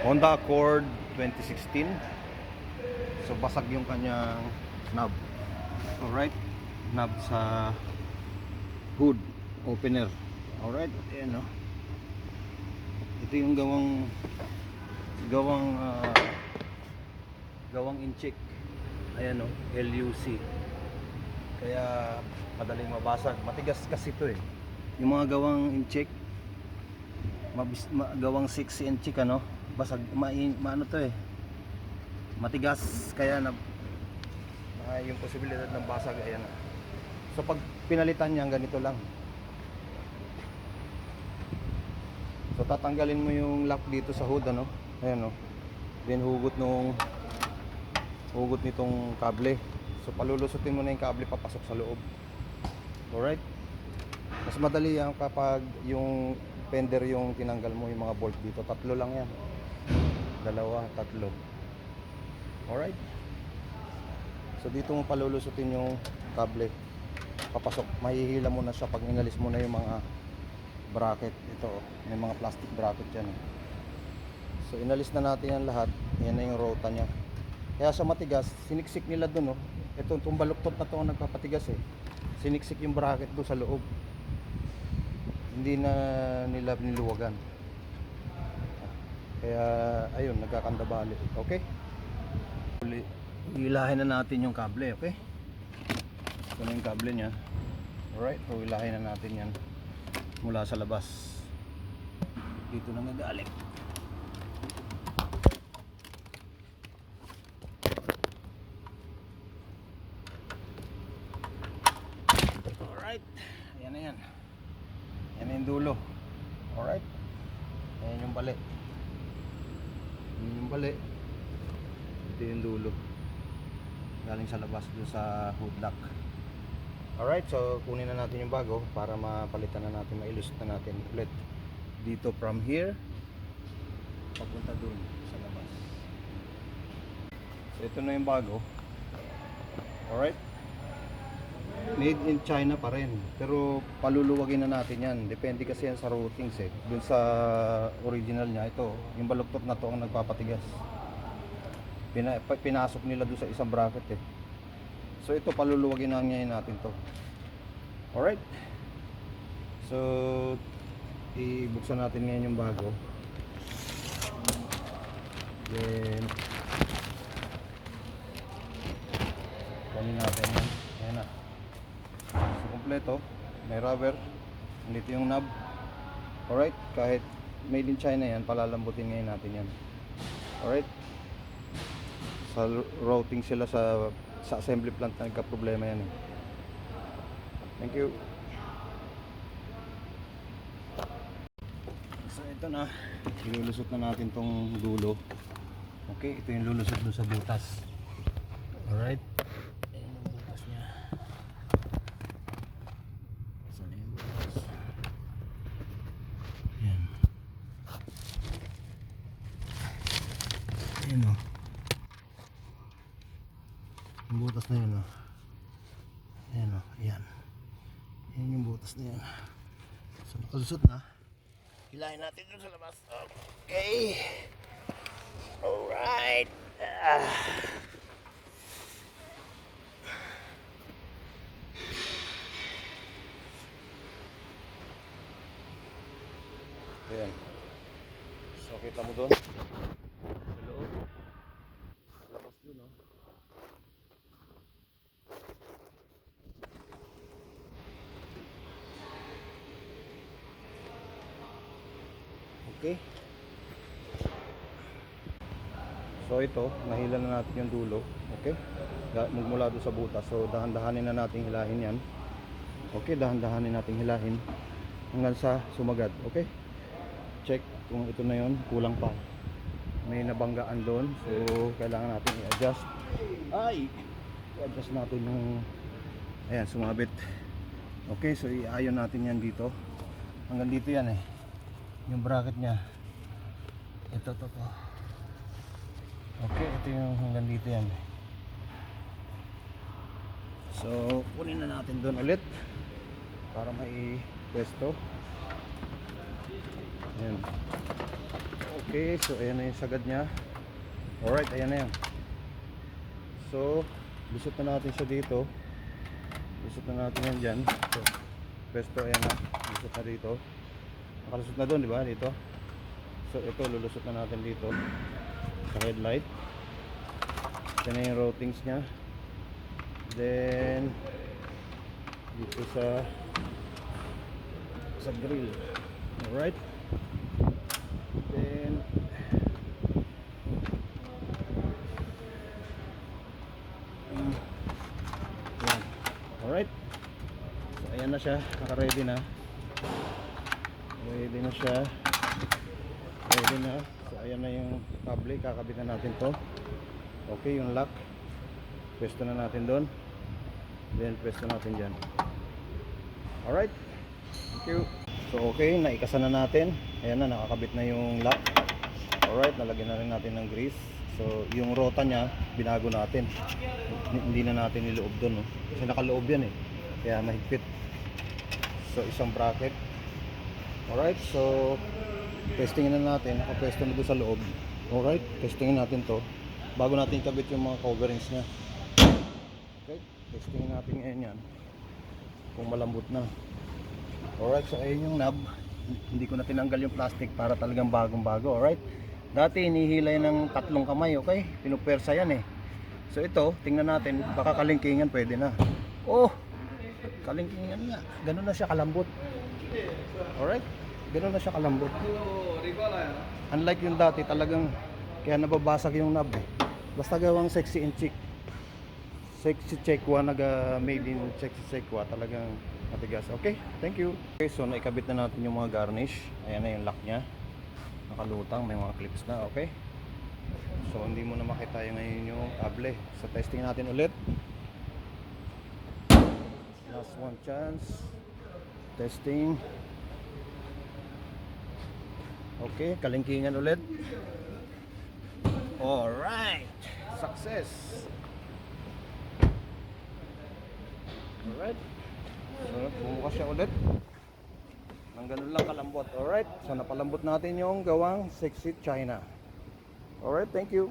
Honda Accord 2016. So basag yung kanyang knob. Alright, knob sa hood opener. Alright, ayan o. Ito yung gawang incheck. Ayan o, LUC. Kaya madaling mabasag. Matigas kasi ito eh. Yung mga gawang incheck, gawang 6 incheck ano, basag, maano to eh, matigas. Kaya yung posibilidad ng basag, ayan. So pag pinalitan niya, ganito lang. So tatanggalin mo yung lock dito sa hood ano, ayan o. Then hugot nitong kable. So palulusutin mo na yung kable papasok sa loob. Alright. Mas madali yan kapag yung fender yung tinanggal mo, yung mga bolt dito. Tatlo lang yan. Dalawa, tatlo. Alright. So dito mo palulusutin yung kable. Papasok. Mahihila mo na siya pag inalis mo na yung mga bracket. Ito, may mga plastic bracket yan. So inalis na natin yan lahat. Yan na yung rota niya. Kaya sa matigas, siniksik nila dun. Itong baluktot na to ang nagpapatigas eh. Siniksik yung bracket doon sa loob. Hindi na nila niluwagan. Kaya ayun, nagkakandabali. Okay? Hilahin na natin yung kable, okay? Ito na yung kable nya. Alright, so hilahin na natin yan mula sa labas. Dito na nagaling. Alright, ayan na yan. Yan na yung dulo. Alright, ayan yung bali. Yan yung bali. Ito yung dulo. Galing sa labas doon sa hood lock. Alright, so kunin na natin yung bago para mapalitan na natin, ma-illustrate na natin ulit. Dito from here papunta doon sa labas. So ito na yung bago. Alright, made in China pa rin, pero paluluwagin na natin yan. Depende kasi yan sa routings eh. Dun sa original niya, ito yung baluktot na to ang nagpapatigas. Pinasok nila doon sa isang bracket eh. So ito paluluwagin na ngayon natin to. Alright, so ibuksan natin ngayon yung bago. Then kunin natin yan. Ayan na. So kompleto, may rubber, dito yung knob. Alright, kahit made in China yan, palalambutin ngayon natin yan. Alright, sa routing sila sa assembly plant na nagka-problema yan eh. Thank you. So ito na, ilulusot na natin tong dulo. Okay, ito yung lulusot doon sa butas. Alright, ayan yung butas nya. Saan yung butas? Ayan. Ayan o. Yung butas na yun o. Ayan o, ayan. Ayan yung butas na yan. So nakalusot na. Hilahin natin dun sa labas. Okay. Alright. Ayan. So kita mo dun sa loob. Labas dun o. Okay. So ito, nahila na natin yung dulo. Okay. Magmula doon sa butas. So dahan-dahanin na natin hilahin yan. Okay, dahan-dahanin natin hilahin hanggang sa sumagad. Okay. Check kung ito na yun, kulang pa. May nabanggaan doon. So kailangan natin i-adjust. I-adjust natin yung, ayan, sumabit. Okay, so i-ayon natin yan dito. Hanggang dito yan eh. Yung bracket nya. Ito to. Okay, ito yung hanggang dito yan. So kunin na natin doon ulit para may pwesto. Ayan. Okay, so ayan na yung sagad niya. Alright, ayan na yan. So, lusot na natin siya dito. Lusot na natin yan dyan. So, pesto, ayan na. Lusot na dito. Nakalusot na doon, di ba? Dito. So, ito, lulusot na natin dito. Sa headlight. Yan na yung routings niya. Then, dito sa grill. Alright. Then, yan. Alright. So, ayan na siya. Naka-ready na. Ready na siya. Ready na. So, ayan na yung kable. Kakabit na natin to. Okay, yung lock. Pwesto na natin doon. Then, pwesto natin dyan. Alright. Thank you. So, okay. Naikasa na natin. Ayan na. Nakakabit na yung lock. Alright. Nalagyan na rin natin ng grease. So, yung rota niya, binago natin. Hindi na natin niloob doon. No? Kasi nakaloob yan eh. Kaya mahigpit. So, isang bracket. Alright. So, testingin na natin. Nakapwesto na doon sa loob. Alright. Testingin natin to. Bago natin kabit yung mga coverings niya. Okay. Testingin natin ngayon yan. Kung malambot na. Alright. So, ayun yung knob. Hindi ko na tinanggal yung plastic para talagang bagong bago. Alright. Dati inihilay ng 3 kamay, okay? Pinupersa yan eh. So ito, tingnan natin, baka kalingkingan pwede na. Oh! Kalingkingan nga. Ganun na siya kalambot. Alright? Ganun na siya kalambot. Unlike yung dati, talagang kaya nababasag yung knob eh. Basta gawang sexy and chic. Sexy Chekwa, made in sexy Chekwa, talagang matigas. Okay, thank you. Okay, so naikabit na natin yung mga garnish. Ayan na yung lock niya. Nakalutang, may mga clips na, okay? So hindi mo na makita yung ngayon yung kable. So testing natin ulit. Last one chance. Testing. Okay, kalingkingan ulit. Alright, success. Alright. So bumukas siya ulit. Ang ganun lang kalambot. Alright. So napalambot natin yung gawang sexy China. Alright. Thank you.